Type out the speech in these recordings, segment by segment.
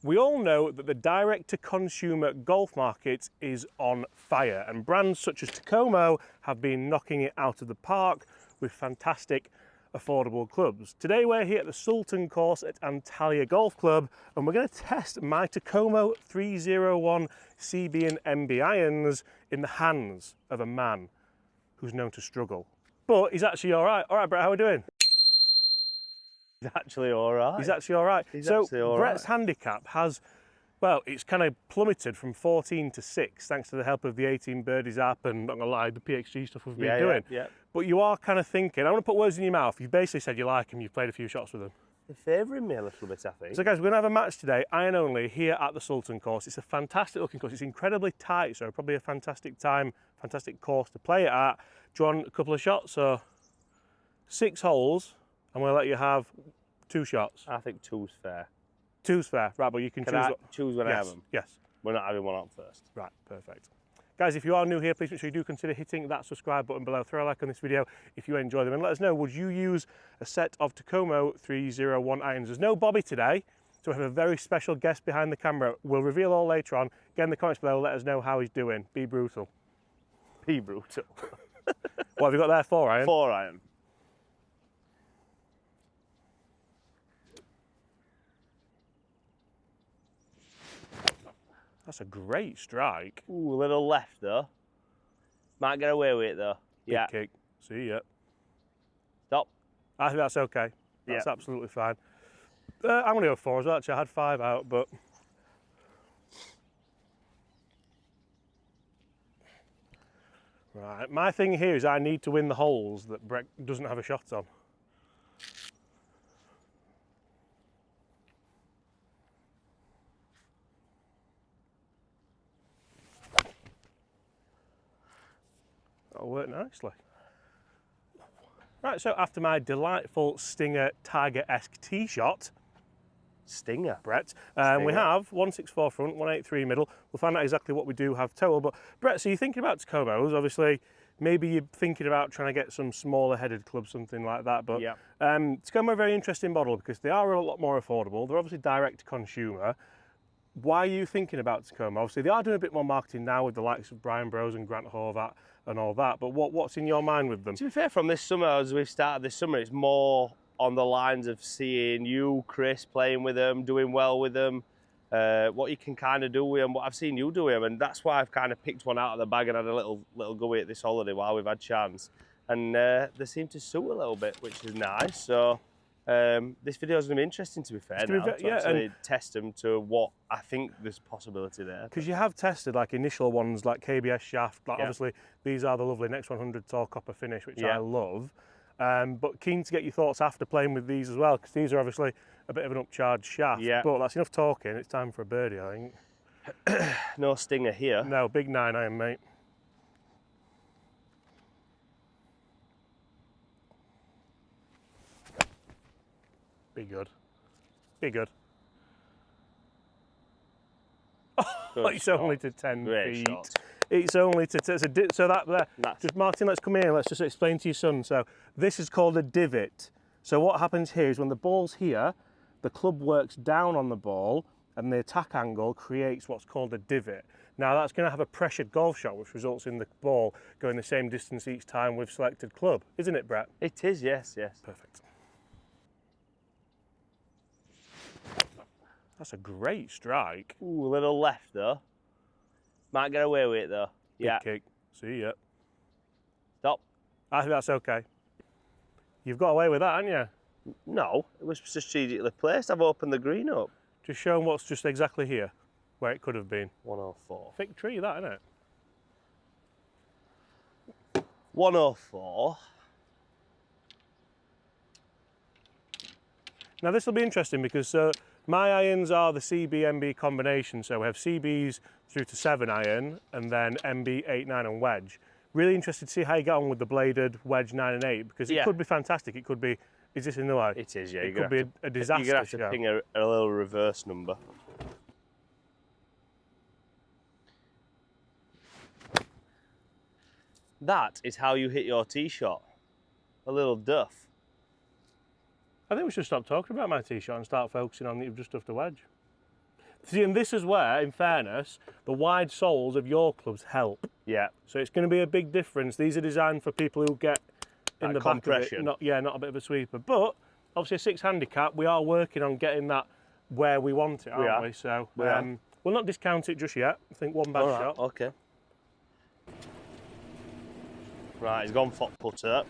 We all know that the direct-to-consumer golf market is on fire, and brands such as Tacoma have been knocking it out of the park with fantastic, affordable clubs. Today we're here at the Sultan course at Antalya Golf Club, and we're going to test my Tacoma 301 CB and MB irons in the hands of a man who's known to struggle. But he's actually all right. All right, Brett, how are we doing? He's actually all right. He's actually all right. So Brett's handicap has, well, it's kind of plummeted from 14 to 6 thanks to the help of the 18 birdies app and, not gonna lie, the PXG stuff we've been doing. Yeah. But you are kind of thinking, I want to put words in your mouth. You've basically said you like him, you've played a few shots with him. They're favouring me a little bit, I think. So guys, we're going to have a match today, iron only, here at the Sultan course. It's a fantastic looking course. It's incredibly tight, so probably a fantastic time, fantastic course to play it at. Do you want a couple of shots? So 6 holes, I'm going to let you have 2 shots. I think 2's fair. 2's fair, right, but you can choose when I have them? Yes. We're not having one up first. Right, perfect. Guys, if you are new here, please make sure you do consider hitting that subscribe button below. Throw a like on this video if you enjoy them, and let us know, would you use a set of Tacoma 301 irons? There's no Bobby today, so we have a very special guest behind the camera. We'll reveal all later on. Get in the comments below, let us know how he's doing. Be brutal. Be brutal. What have you got there, 4 iron? 4 iron. That's a great strike. Ooh, a little left though. Might get away with it though. Big kick. See ya. Stop. I think that's okay. That's absolutely fine. I'm going to go 4 as well. Actually, I had 5 out, but... Right, my thing here is I need to win the holes that Brett doesn't have a shot on. That'll work nicely. Right, so after my delightful Stinger Tiger-esque tee shot, Stinger, Brett, we have 164 front, 183 middle. We'll find out exactly what we do have total. But Brett, so you're thinking about Tacomos, obviously. Maybe you're thinking about trying to get some smaller headed clubs, something like that. But Tacoma are a very interesting model because they are a lot more affordable. They're obviously direct to consumer. Why are you thinking about Tacoma? Obviously, they are doing a bit more marketing now with the likes of Brian Bros and Grant Horvat and all that, but what's in your mind with them? To be fair, from this summer, as we've started this summer, it's more on the lines of seeing you, Chris, playing with them, doing well with them, what you can kind of do with them, what I've seen you do with them, and that's why I've kind of picked one out of the bag and had a little go at this holiday while we've had chance. And they seem to suit a little bit, which is nice. So this video is going to be interesting, to be fair, to actually test them to what I think there's possibility there. Because you have tested like initial ones like KBS shaft, like obviously these are the lovely Next 100 tall copper finish, which I love. But keen to get your thoughts after playing with these as well, because these are obviously a bit of an upcharged shaft. But that's enough talking, it's time for a birdie, I think. No stinger here. No, big 9 iron, mate. Be good. Be good. Oh, it's only to 10 feet. Shot. It's only to so that there. Just Martin, let's come here. Let's just explain to your son. So this is called a divot. So what happens here is when the ball's here, the club works down on the ball, and the attack angle creates what's called a divot. Now that's going to have a pressured golf shot, which results in the ball going the same distance each time with selected club, isn't it, Brett? It is, yes. Perfect. That's a great strike. Ooh, a little left though. Might get away with it though. Big kick. See ya. Stop. I think that's okay. You've got away with that, haven't you? No, it was strategically placed. I've opened the green up. Just show them what's just exactly here, where it could have been. 104. Thick tree, that, isn't it? 104. Now this will be interesting because my irons are the CB-MB combination, so we have CBs through to 7 iron and then MB 8, 9 and wedge. Really interested to see how you get on with the bladed wedge 9 and 8 because it could be fantastic. It could be, is this in the way? It is, yeah. It could be a disaster. You're going to have to ping a little reverse number. That is how you hit your tee shot. A little duff. I think we should stop talking about my tee shot and start focusing on that you've just duffed a wedge. See, and this is where, in fairness, the wide soles of your clubs help. Yeah. So it's going to be a big difference. These are designed for people who get in the back of it, compression. not a bit of a sweeper. But obviously a 6 handicap, we are working on getting that where we want it, aren't we? So we'll not discount it just yet. I think one bad shot. Okay. Right, he's gone for putter.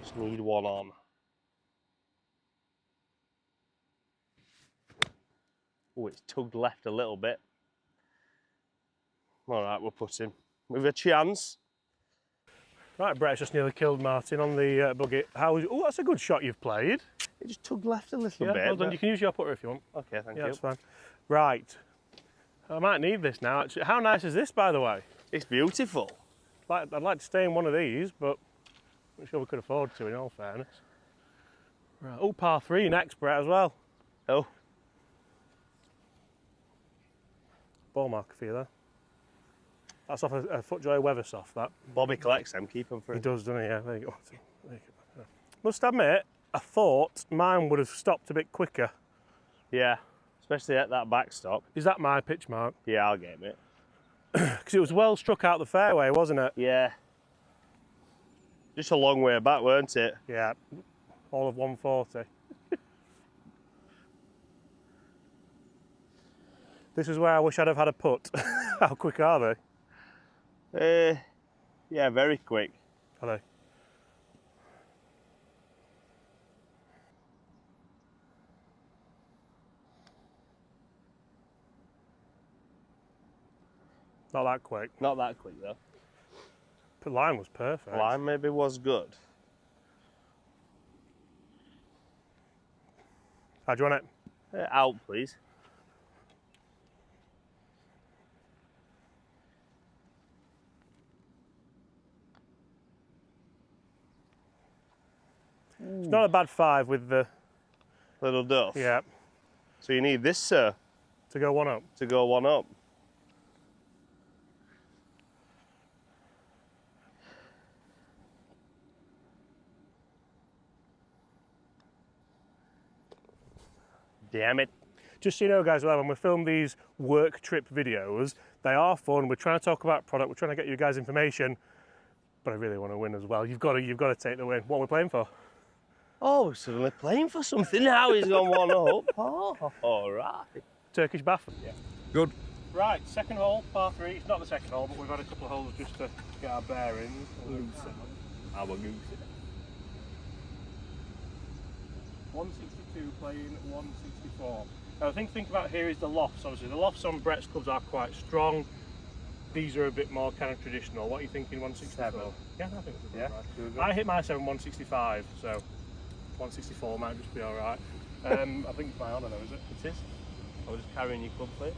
Just need one on. Oh, it's tugged left a little bit. All right, we're putting with a chance. Right, Brett's just nearly killed Martin on the buggy. Oh, that's a good shot you've played. It just tugged left a little bit. Well done. You can use your putter if you want. Okay, thank you. That's fine. Right. I might need this now. Actually, how nice is this, by the way? It's beautiful. I'd like to stay in one of these, but I'm not sure we could afford to, in all fairness. Right. Oh, par 3 next, Brett, as well. Oh. Ball marker for you there. That's off a FootJoy Weathersoft, that. Bobby collects them, keep them for He him. does, doesn't he? Yeah, there you go. Must admit, I thought mine would have stopped a bit quicker. Yeah, especially at that backstop. Is that my pitch mark? Yeah, I'll get it. Because it was well struck out the fairway, wasn't it? Yeah. Just a long way back, weren't it? Yeah, all of 140. This is where I wish I'd have had a putt. How quick are they? Yeah, very quick. Are they? Not that quick. Not that quick though. The line was perfect. Line maybe was good. How do you want it? Out, please. It's not a bad 5 with the... Little duff. Yeah. So you need this, sir, To go one up. to go one up. Damn it. Just so you know, guys, well, when we film these work trip videos, they are fun. We're trying to talk about product. We're trying to get you guys information, but I really want to win as well. You've got to take the win. What are we playing for? Oh, we're suddenly playing for something now. He's gone one up. Oh, all right. Turkish bath. Yeah. Good. Right, second hole, par 3. It's not the second hole, but we've had a couple of holes just to get our bearings. How about goose? 162 playing 164. Now, the thing to think about here is the lofts. Obviously, the lofts on Brett's clubs are quite strong. These are a bit more kind of traditional. What are you thinking, 164? 7. Yeah, I think it's Yeah, right. I hit my 7 165, so 164 might just be all right. I think it's my honour though, is it? It is. I was just carrying your club plate.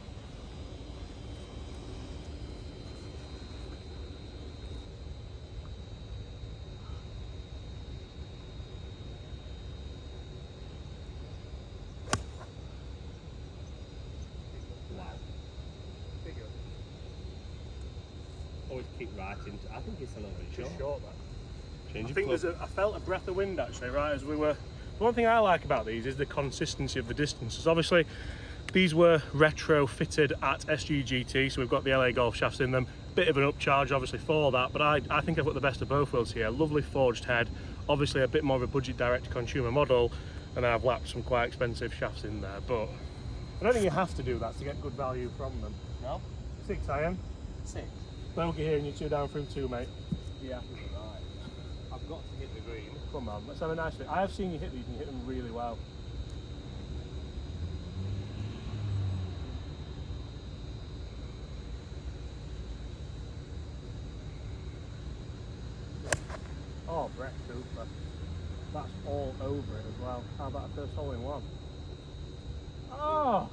Always keep right into. I think it's a little bit short. Just short, that. Change I your think club. I felt a breath of wind actually, right as we were. The one thing I like about these is the consistency of the distances. Obviously, these were retro-fitted at SGGT, so we've got the LA Golf shafts in them. Bit of an upcharge, obviously, for that, but I think I've got the best of both worlds here. Lovely forged head, obviously a bit more of a budget direct-to-consumer model, and I've lapped some quite expensive shafts in there, but I don't think you have to do that to get good value from them. No? 6 iron. 6. Bogey here and you're 2 down through 2, mate. Yeah, right. I've got to hit the green. Come on, let's have a nice look. I have seen you hit these and you hit them really well. Oh, Brett, super. That's all over it as well. How about a first hole in one? Oh!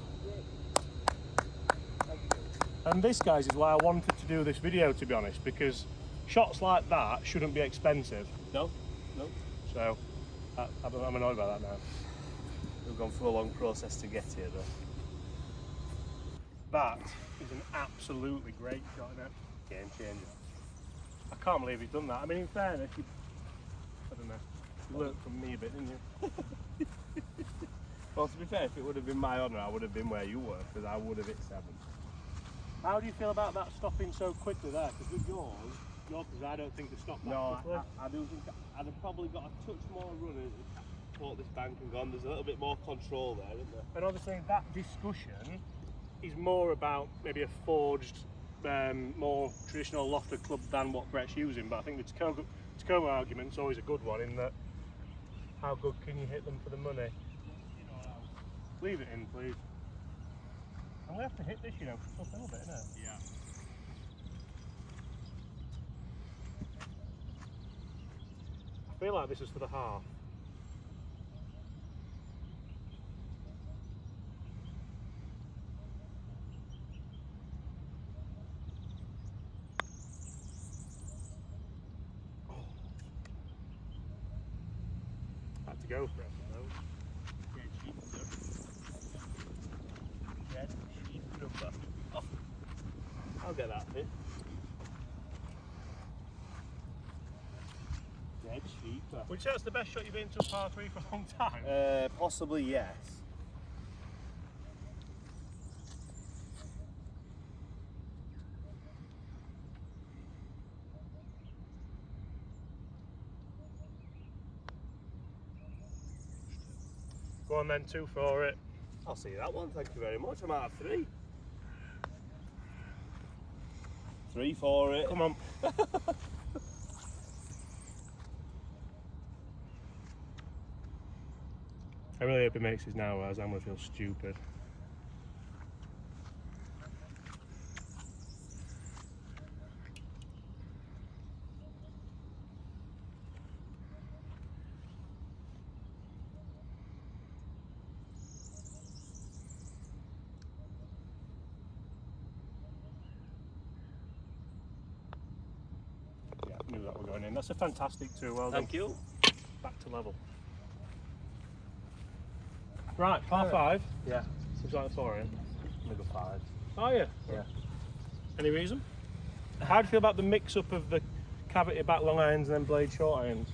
And this, guys, is why I wanted to do this video, to be honest, because shots like that shouldn't be expensive. No? No. So, I'm annoyed about that now. We've gone through a long process to get here, though. That is an absolutely great shot, isn't it? Game changer. I can't believe he's done that. I mean, in fairness, I don't know. You learnt from me a bit, didn't you? Well, to be fair, if it would have been my honour, I would have been where you were, because I would have hit 7. How do you feel about that stopping so quickly there? Because with yours, I don't think they stopped that quickly. I do think I'd have probably got a touch more running if I caught this bank and gone. There's a little bit more control there, isn't there? And obviously that discussion is more about maybe a forged, more traditional lofted club than what Brett's using. But I think the Tacoma argument's always a good one in that how good can you hit them for the money? Leave it in, please. I'm going to have to hit this, you know, it's a little bit, isn't it? Yeah. I feel like this is for the half. Had to go for it, I suppose. Dead sheep number. Oh. I'll get that bit. Dead sheep. Would you say that's the best shot you've been to a par 3 for a long time? Possibly yes. Go on then, 2 for it. I'll see that one, thank you very much. I'm out of 3. 3 for it. Come on. I really hope he makes his now, as I'm going to feel stupid. Yeah, I knew that were going in. That's a fantastic 2, well done. Thank you. Back to level. Right, par 5. Yeah. Seems like 4 in. I'm gonna go 5. Are you? Yeah. Any reason? How do you feel about the mix-up of the cavity back long irons and then blade short irons?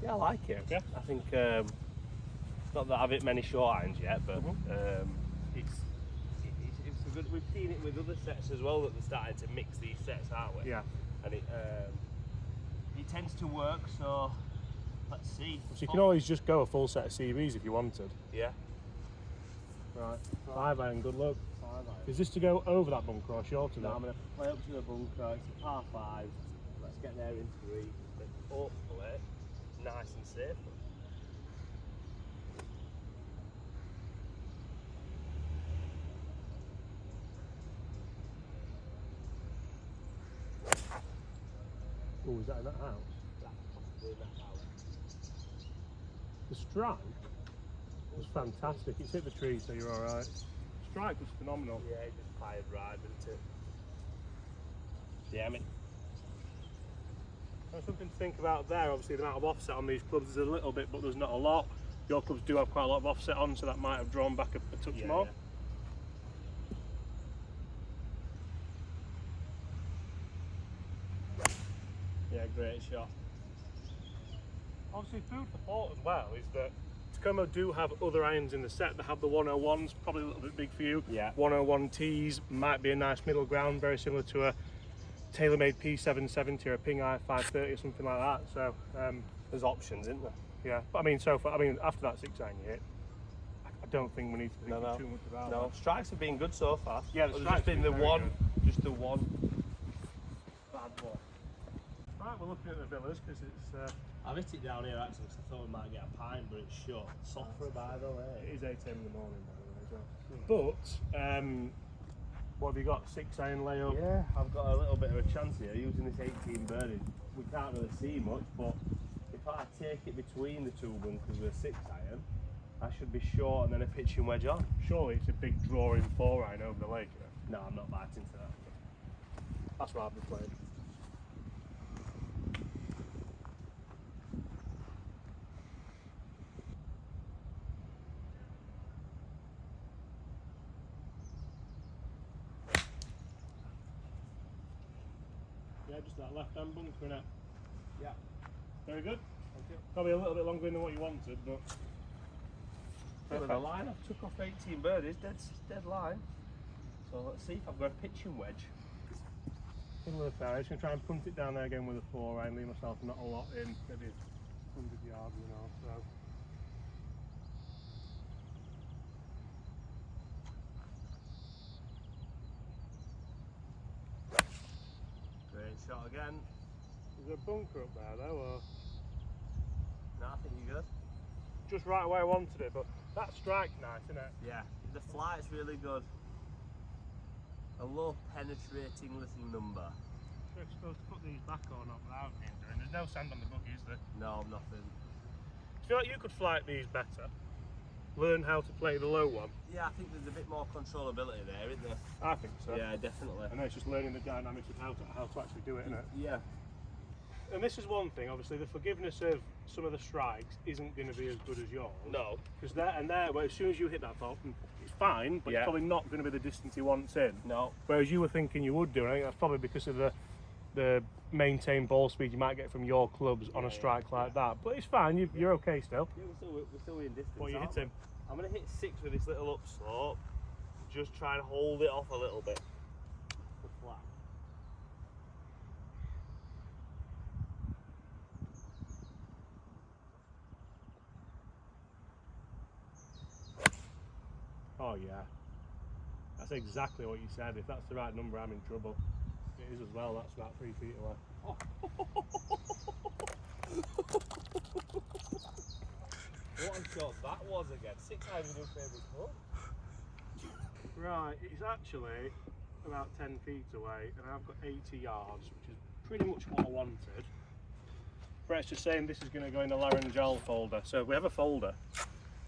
Yeah, I like it. Yeah. I think not that I've hit many short irons yet, but it's a good. We've seen it with other sets as well that they're starting to mix these sets, aren't we? Yeah. And it tends to work. So let's see. So you can always just go a full set of CVs if you wanted. Yeah. Right. 5 iron, good luck. 5 iron. Is this to go over that bunker or short of No, it? I'm going to play up to the bunker. It's a par 5. Let's get there in 3. But hopefully, nice and safe. Oh, is that in that house? That's possibly in that house. The strike was fantastic. It's hit the tree, so you're all right. Strike was phenomenal. Yeah, it just fired right, didn't it? Yeah, I mean, There's something to think about there. Obviously, the amount of offset on these clubs is a little bit, but there's not a lot. Your clubs do have quite a lot of offset on, so that might have drawn back a touch yeah, more. yeah. Yeah, great shot. Obviously, food for thought as well is that Tacoma do have other irons in the set that have the 101s, probably a little bit big for you. Yeah. 101Ts might be a nice middle ground, very similar to a TaylorMade P770 or a Ping I530 or something like that. So There's options, isn't there? yeah, but I mean, so far, after that 6 iron you hit, I don't think we need to think too much about No, that. strikes have been good so far. Yeah, the There's strikes just been have the been very one, just the one bad one. Right, we're looking at the villas because it's I've hit it down here actually because I thought we might get a pine, but it's short. Softer by the way. it is 8 AM in the morning by the way as well. But what have you got? 6 iron layup. Yeah, I've got a little bit of a chance here using this 18 birdie. We can't really see much, but if I take it between the 2 bunkers with a 6 iron, I should be short and then a pitching wedge on. Surely it's a big drawing 4 iron over the lake. You know? No, I'm not biting to that. That's what I've been playing. Yeah, just that left-hand bunker now. Yeah. Very good. Thank you. Probably a little bit longer in than what you wanted, but happy with the line. I've took off 18 birdies, dead line. So let's see if I've got a pitching wedge. Middle of the fairway. I'm just going to try and punt it down there again with a 4 iron, leave myself not a lot in, maybe 100 yards, you know. So. Great shot again. Is there a bunker up there though, or? No, I think you're good. Just right where I wanted it, but that strike's nice, isn't it? Yeah, the flight's really good. A low penetrating little number. We're supposed to put these back or not without hindering. There's no sand on the buggy, is there? No, nothing. I feel like you could flight these better. Learn how to play the low one. Yeah, I think there's a bit more controllability there, isn't there? I think so. Yeah, definitely. I know it's just learning the dynamics of how to actually do it, isn't it? Yeah. And this is one thing, obviously, the forgiveness of some of the strikes isn't going to be as good as yours. No. Because well, as soon as you hit that ball, it's fine, but Yeah. it's probably not going to be the distance he wants in. No. Whereas you were thinking you would do, and I think that's probably because of the maintained ball speed you might get from your clubs on a strike like that. But it's fine, you're okay still. Yeah, we're still in distance. What are you hitting? I'm going to hit 6 with this little upslope. Just try and hold it off a little bit. The flat. Oh yeah. That's exactly what you said. If that's the right number, I'm in trouble. It is as well, that's about 3 feet away. What a shot that was again. 6 irons in your favourite club. Right, it's actually about 10 feet away, and I've got 80 yards, which is pretty much what I wanted. Brett's just saying this is going to go in the laryngeal folder. So we have a folder,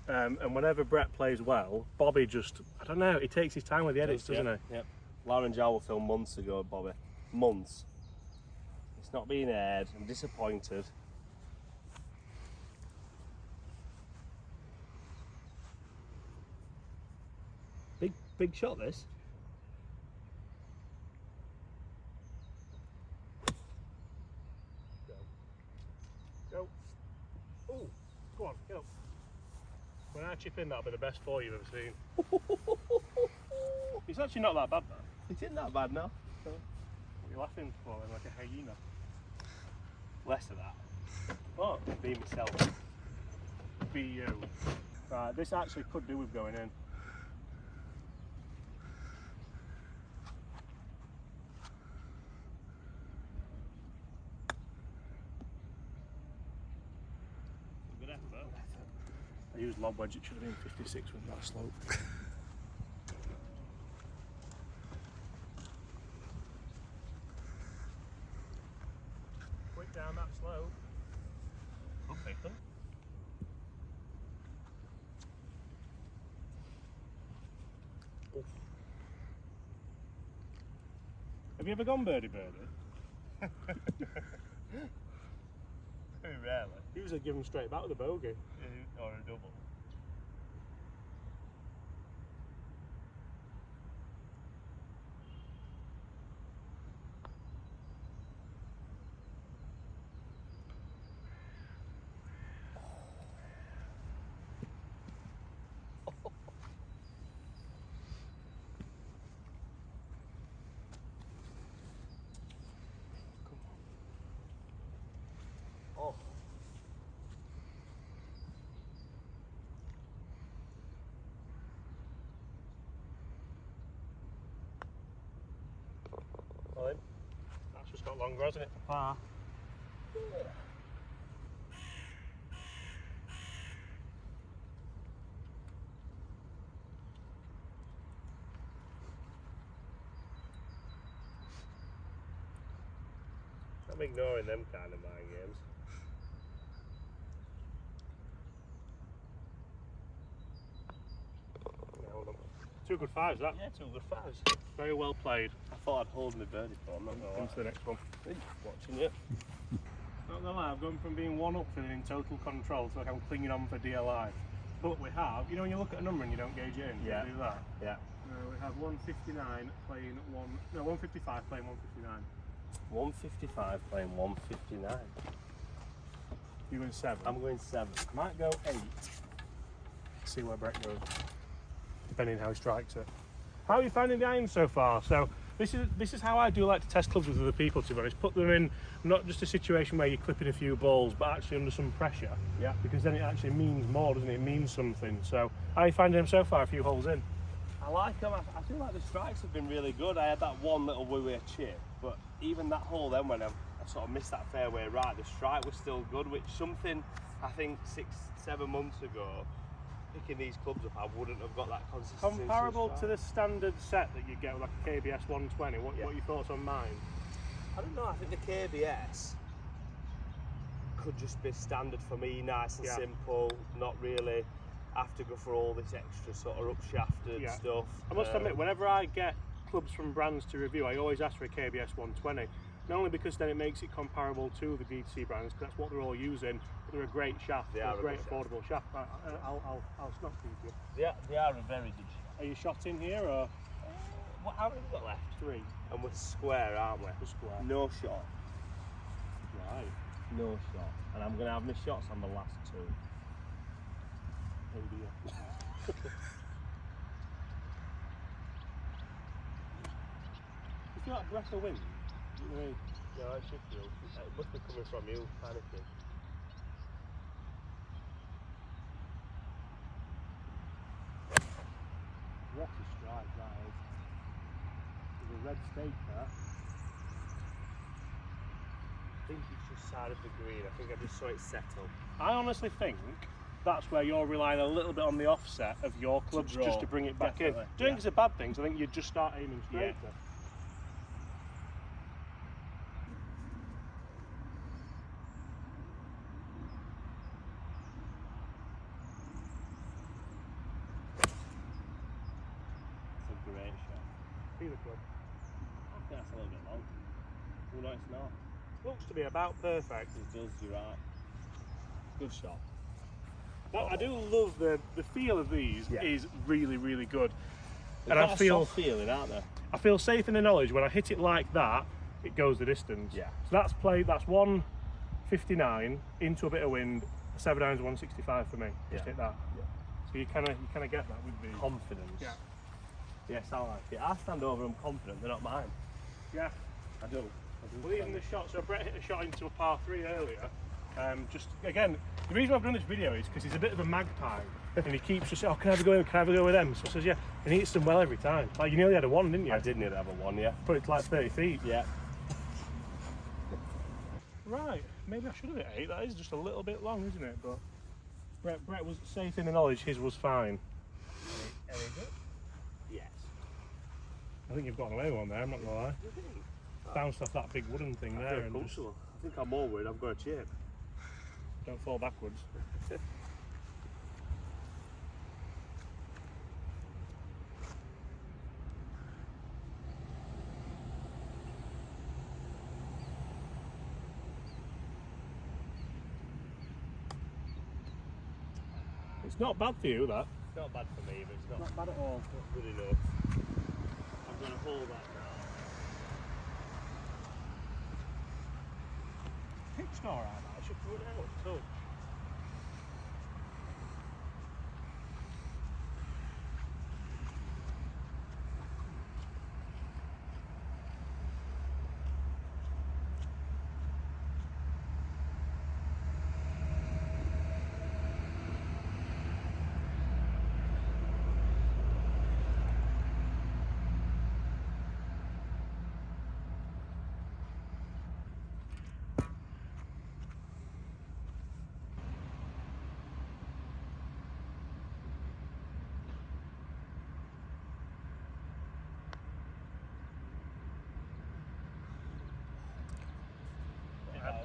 and whenever Brett plays well, Bobby just, I don't know, he takes his time with the edits, doesn't he? Yep. Laryngeal was filmed months ago, Bobby. Months. It's not being aired. I'm disappointed. Big shot, this. Go. Oh, go on, get up. When I chip in, that'll be the best 4 you've ever seen. It's actually not that bad, though. It isn't that bad now. You're laughing for him like a hyena. Less of that. Oh, Be myself. be you. Right, this actually could do with going in. Good effort. I used lob wedge, it should have been 56 with that slope. Quick down that slope. Good pick them. Have you ever gone birdie birdie? Very rarely. Usually give them straight back with a bogey. Or a double. Oh. Well, in. That's just got longer, hasn't it, for par? I'm ignoring them kind of mind games. Nailed them. 2 good 5s, that. Yeah, 2 good 5s. Very well played. I thought I'd hold my birdie for. I'm not gonna On to the next one. lie. Watching you. Not gonna lie, I've gone from being 1 up feeling in total control to like I'm clinging on for DLI. But we have, you know when you look at a number and you don't gauge it in, Yeah. you do that? Yeah. We have 159 playing 155 playing 159. 155 playing 159. You going 7? I'm going 7. Might go 8. see where Brett goes, depending on how he strikes it. How are you finding the irons so far? So this is how I do like to test clubs with other people, to be honest. Put them in not just a situation where you're clipping a few balls, but actually under some pressure. Yeah. Because then it actually means more, doesn't it? It means something. So how are you finding them so far, a few holes in? I like them. I feel like the strikes have been really good. I had that one little wee chip, but even that hole then when I sort of missed that fairway right, the strike was still good, which something I think 6-7 months ago, picking these clubs up, I wouldn't have got that consistency. Comparable to the standard set that you get with like a KBS 120, what are your thoughts on mine? I don't know, I think the KBS could just be standard for me, nice and simple, not really have to go for all this extra sort of upshafted stuff. I must admit, whenever I get clubs from brands to review, I always ask for a KBS 120. Not only because then it makes it comparable to the DTC brands, because that's what they're all using, but they're a great shaft, they're a great affordable shaft. I'll snap these you. Yeah, they are a very good shaft. Are you shot in here or? How many have we got left? 3. And we're square, aren't we? We're square. No shot. Right. No shot. And I'm going to have my shots on the last 2. Oh dear. You feel like a breath of wind? No, it should feel. It must be coming from you, panicking. What a strike that is. There's a red stake there. I think it's just side of the green. I think I just saw it settle. I honestly think that's where you're relying a little bit on the offset of your clubs just to bring it back in. I don't think it's a bad thing, so I think you just start aiming straighter. It's a great shot. See the club. I think that's a little bit long. Oh no, it's not. Looks to be about perfect. It does, you're right. Good shot. I do love the feel of these is really, really good. They've got a soft feeling, aren't they? I feel safe in the knowledge when I hit it like that, it goes the distance. Yeah. So that's 159 into a bit of wind, 7 irons 165 for me. Just hit that. Yeah. So you kind of get that with the Confidence. Yeah. Yes, I like it. I stand over them confident, they're not mine. Yeah. I do. Well, even the shot, so Brett hit a shot into a par 3 earlier. Just again, the reason I've done this video is because he's a bit of a magpie and he keeps just saying, oh, can I have a go with them? So I says, yeah, and he hits them well every time. Like, you nearly had a 1, didn't you? I did nearly have a 1, yeah. Put it to like 30 feet. Yeah. Right, maybe I should have hit 8. That is just a little bit long, isn't it? But Brett was safe in the knowledge his was fine. Any good? Yes. I think you've gotten away with one there, I'm not gonna lie. Bounced off that big wooden thing there and just I think I'm more worried I've got a chip. don't fall backwards. It's not bad for you, that. It's not bad for me, but it's not Not bad at all. good enough. I'm going to hold that now. Pitched alright, I should put it out too.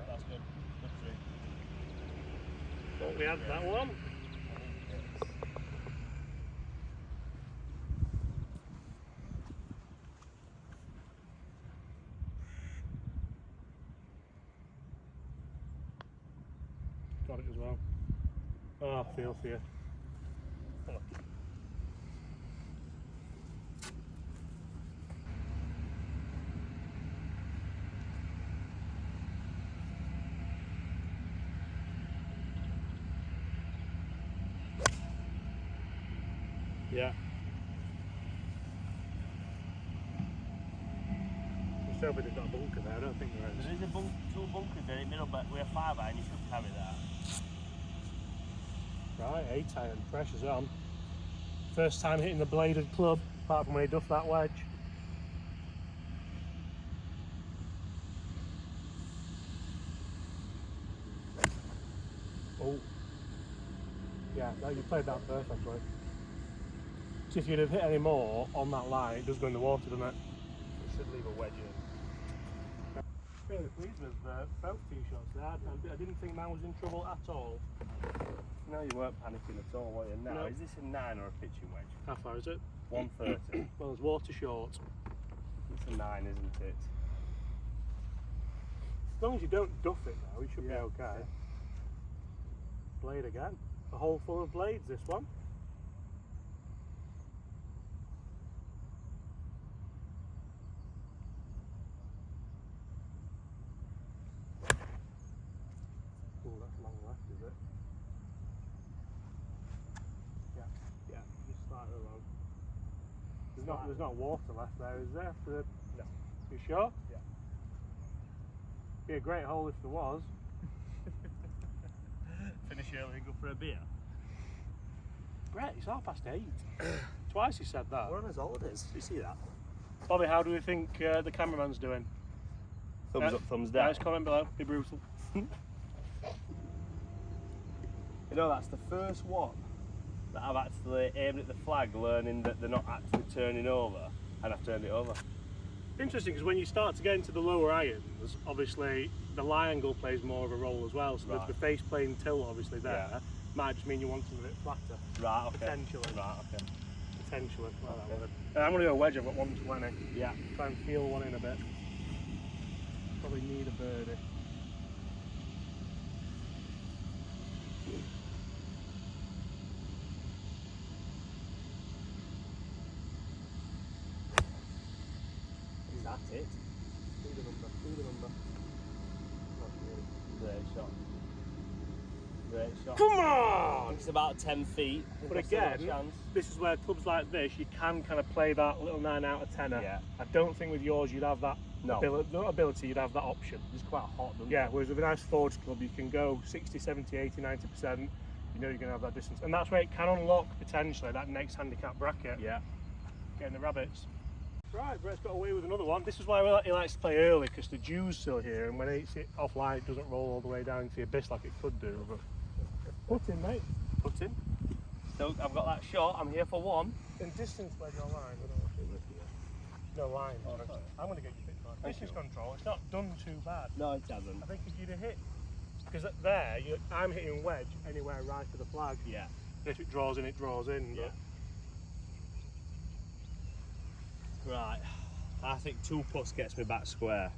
That's good. Good 3. Thought we had that one. Got it as well. Oh, I feel for you. Yeah. Just hoping they've got a bunker there. I don't think there is. There is two bunkers there in the middle, but we're 5 iron, you should carry that. Right, 8 iron, pressure's on. First time hitting the bladed club, apart from when he duffed that wedge. Oh. Yeah, no, you played that perfectly. So if you'd have hit any more on that line, it does go in the water, doesn't it? We should leave a wedge in. Really pleased with both tee shots there. I didn't think mine was in trouble at all. No, you weren't panicking at all, were you? Now, No. Is this a 9 or a pitching wedge? How far is it? 130. Well, it's water short. It's a 9, isn't it? As long as you don't duff it though, you should be okay. Yeah. Blade again. A hole full of blades, this one. Oh, that's long left, is it? Yeah, just slightly long. There's not water left there, is there? After the... No. You sure? Yeah. Be a great hole if there was. Finish early and go for a beer. Brett, it's 8:30. Twice he said that. We're on his holidays. Do you see that? Bobby, how do we think the cameraman's doing? Thumbs up, thumbs down. Nice comment below. Be brutal. You know, that's the first one that I've actually aimed at the flag, learning that they're not actually turning over, and I've turned it over. Interesting, because when you start to get into the lower irons, obviously the lie angle plays more of a role as well. So Right. the face plane tilt, obviously there, Yeah. might just mean you want something a bit flatter. Right, okay. Potentially. Right, okay. Potentially. Like that Okay. word. I'm going to go wedge. I've got 120. Yeah. Try and feel one in a bit. Probably need a birdie. Is that it? Do the number. Do the number. Not really. Great shot. Great shot. Come on! It's about 10 feet. But I've still got a again, chance. this is where clubs like this, you can kind of play that little 9 out of 10er. Yeah. I don't think with yours you'd have that No. not ability, you'd have that option. It's quite hot, doesn't Yeah, it? whereas with a nice forge club, you can go 60, 70, 80, 90%. You know you're going to have that distance. And that's where it can unlock, potentially, that next handicap bracket. Yeah. Getting the rabbits. Right, Brett's got away with another one. This is why he likes to play early, because the dew's still here, and when it's offline, it doesn't roll all the way down into the abyss like it could do. But put in, mate. Put in. So I've got that shot. I'm here for one. In distance where your line, I don't know if it no line. Oh, sorry. I'm going to get you pitch line. Thank Distance you. control, it's not done too bad. No, it hasn't. I think if you'd have hit, because there, I'm hitting wedge anywhere right to the flag. Yeah. And if it draws in, it draws in. Yeah. Right. I think 2 putts gets me back square.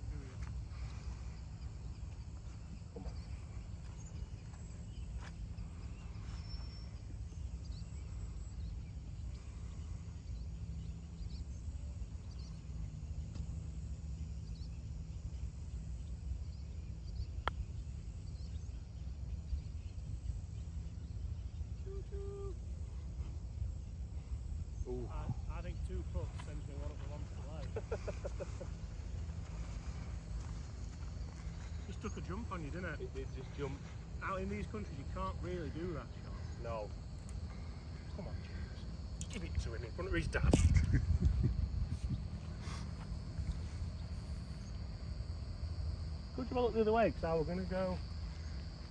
Come on. Ooh. I think 2 putts sends me one up the one to the left. Just took a jump on you, didn't it? It did just jump. Out in these countries, you can't really do that shot. No. Come on, James. Give it to him in front of his dad. Could you look the other way? Because I was going to go.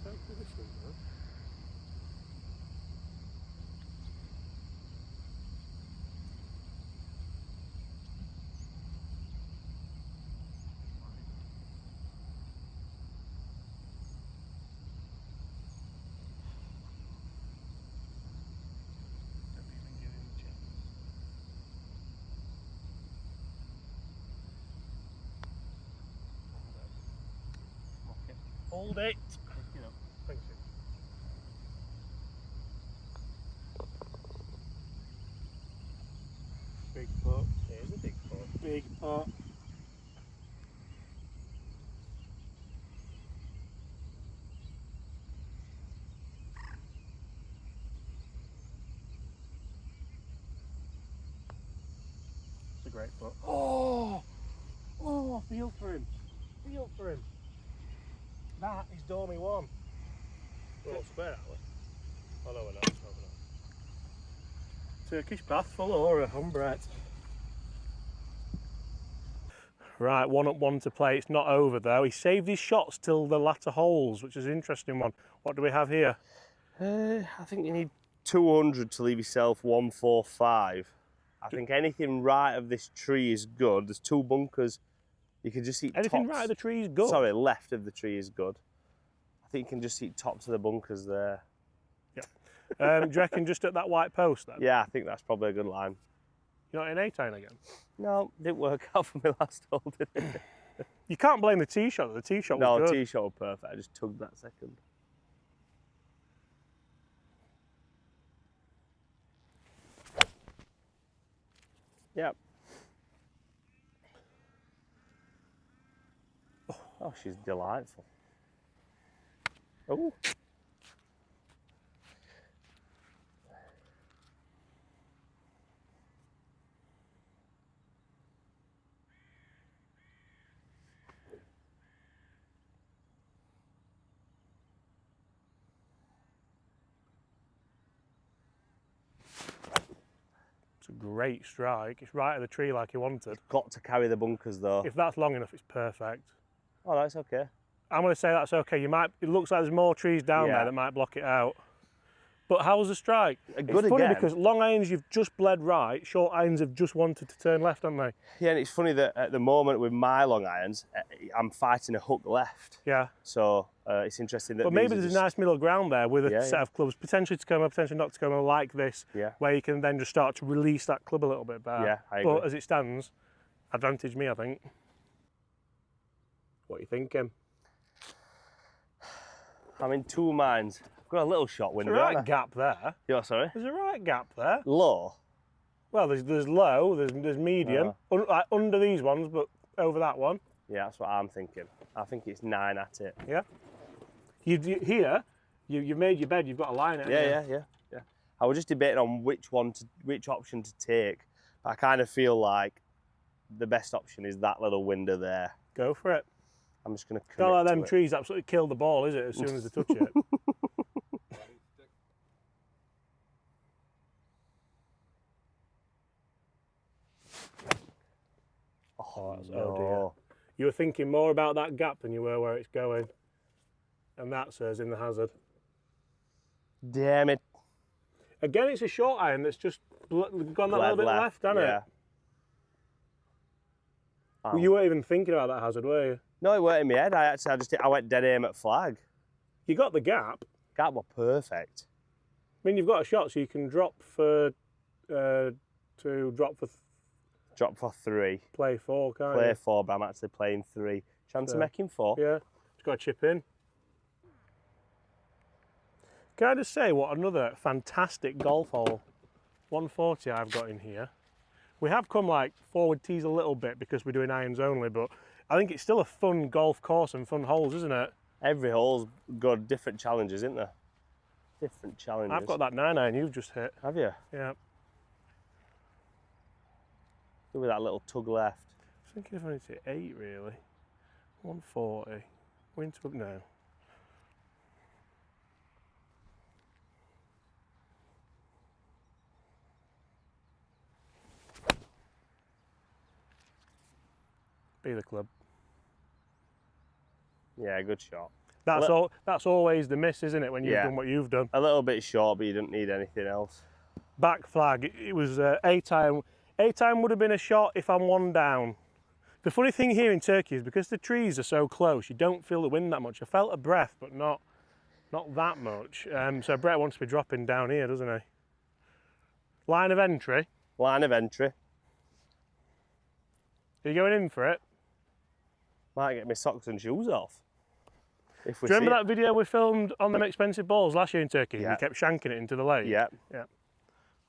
Don't do this one, though. Don't even give him a chance. Okay. Hold it. You know. Thank you. Big putt. It is a big putt. Big putt. a great putt. Oh! Oh, feel for him. Feel for him. That is Dormy 1. Oh, square that way. Oh no, we're not. Turkish bath full aura, Humbret. Right, 1 up, 1 to play. It's not over though. He saved his shots till the latter holes, which is an interesting one. What do we have here? I think you need 200 to leave yourself 145. I think anything right of this tree is good. There's 2 bunkers. You can just eat Anything tops. right of the tree is good? Sorry, left of the tree is good. I think you can just eat tops of the bunkers there. Yeah. Do you reckon just at that white post then? Yeah, I think that's probably a good line. You're not in A-time again? No, didn't work out for me last hole, did it? You can't blame the tee shot. The tee shot was No, good. tee shot was perfect. I just tugged that second. Yep. Oh, she's delightful. Oh. It's a great strike. It's right at the tree like he wanted. Got to carry the bunkers though. If that's long enough, it's perfect. Oh, that's okay. I'm going to say that's okay. It looks like there's more trees down Yeah. there that might block it out. But how's the strike? Good It's funny again. because long irons you've just bled right, short irons have just wanted to turn left, haven't they? Yeah, and it's funny that at the moment with my long irons, I'm fighting a hook left. Yeah. So it's interesting that. But maybe there's a nice middle ground there with a Yeah, set yeah. of clubs, potentially Tacoma, potentially not Tacoma, like this, Yeah. where you can then just start to release that club a little bit better. Yeah, I But agree. as it stands, advantage me, I think. What are you thinking? I'm in 2 minds. I've got a little shot There's window. a haven't right I? gap there. Yeah, sorry. There's a right gap there. Low. Well, there's low, there's medium, like under these ones, but over that one. Yeah, that's what I'm thinking. I think it's 9 at it. Yeah. Here, you've made your bed. You've got a line in it. Yeah. I was just debating on which option to take. But I kind of feel like the best option is that little window there. Go for it. I'm just going to It's commit not like to them it. trees absolutely kill the ball, is it? As soon as they touch it. Oh, Oh dear. You were thinking more about that gap than you were where it's going, and that says in the hazard. Damn it. Again, it's a short iron that's just gone that little bit left, hasn't yeah. it? Well, you weren't even thinking about that hazard, were you? No, it weren't in my head. I went dead aim at flag. You got the gap. Gap was perfect. I mean, you've got a shot, so you can drop for Drop for 3. play 4, can't Play you? 4, but I'm actually playing 3. Chance So, of making 4. Yeah, just got to chip in. Can I just say what another fantastic golf hole, 140 I've got in here. We have come like forward tees a little bit because we're doing irons only, but I think it's still a fun golf course and fun holes, isn't it? Every hole's got different challenges, isn't there? Different challenges. I've got that 9-iron you've just hit. Have you? Yeah. With that little tug left. I was thinking if I need to hit 8 really. 140. Winter up now. Be the club. Yeah, good shot. That's always the miss, isn't it, when you've Yeah. done what you've done? A little bit short, but you don't need anything else. Back flag, it was A-time. A-time would have been a shot if I'm 1 down. The funny thing here in Turkey is because the trees are so close, you don't feel the wind that much. I felt a breath, but not that much. So Brett wants to be dropping down here, doesn't he? Line of entry. Line of entry. Are you going in for it? Might get my socks and shoes off. If we Do you remember see that video we filmed on them expensive balls last year in Turkey? Yeah. You kept shanking it into the lake? Yeah. Yeah. Have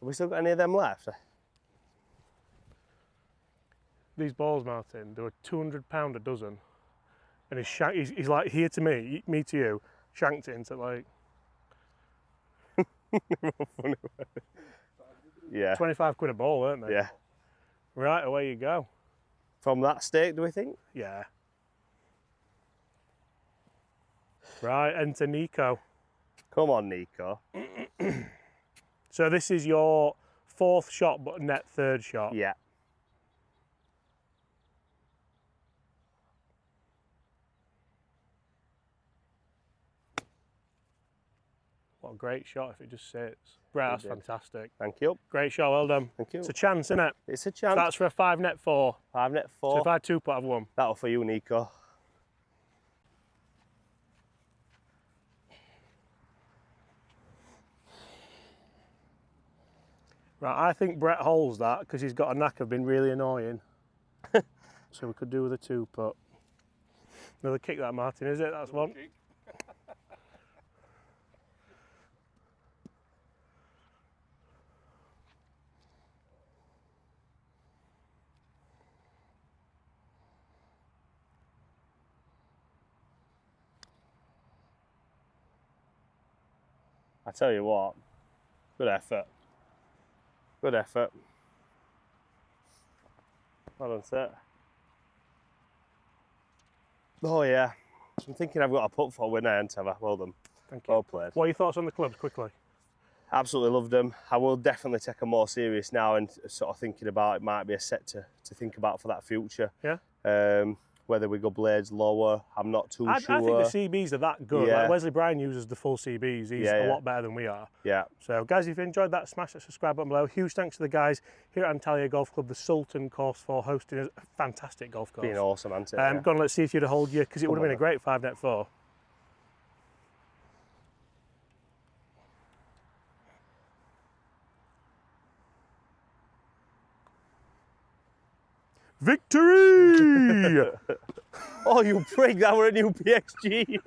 we still got any of them left? These balls, Martin, they were £200 a dozen. And he's like, here to me to you, shanked it into the lake. Yeah. 25 quid a ball, weren't they? Yeah. Right, away you go. From that stake, do we think? Yeah. Right, enter Nico. Come on, Nico. So this is your 4th shot, but net 3rd shot. Yeah. What a great shot if it just sits. Right, that's fantastic. Thank you. Great shot, well done. Thank you. It's a chance, isn't it? It's a So chance. that's for a 5 net 4. 5 net 4. So if I had 2 put, I've won. That'll for you, Nico. Right, I think Brett holds that because he's got a knack of being really annoying. So we could do with a 2 put. Another kick that, Martin, is it? That's one. I tell you what, good effort. Good effort. Well done, sir. Oh yeah, I'm thinking I've got a putt for a winner, and well done. Thank you. Well played. What are your thoughts on the clubs, quickly? Absolutely loved them. I will definitely take them more serious now and sort of thinking about it might be a set to think about for that future. Yeah. Whether we go blades lower, I'm not too sure. I think the CBs are that good. Yeah. Like Wesley Bryan uses the full CBs. He's a lot better than we are. Yeah. So, guys, if you enjoyed that, smash that subscribe button below. Huge thanks to the guys here at Antalya Golf Club, the Sultan course, for hosting a fantastic golf course. Been awesome, hasn't it? Go on, let's see if you'd have hold you, because it would have been a great 5 net 4. Victory! Oh, you prig, that were a new PXG.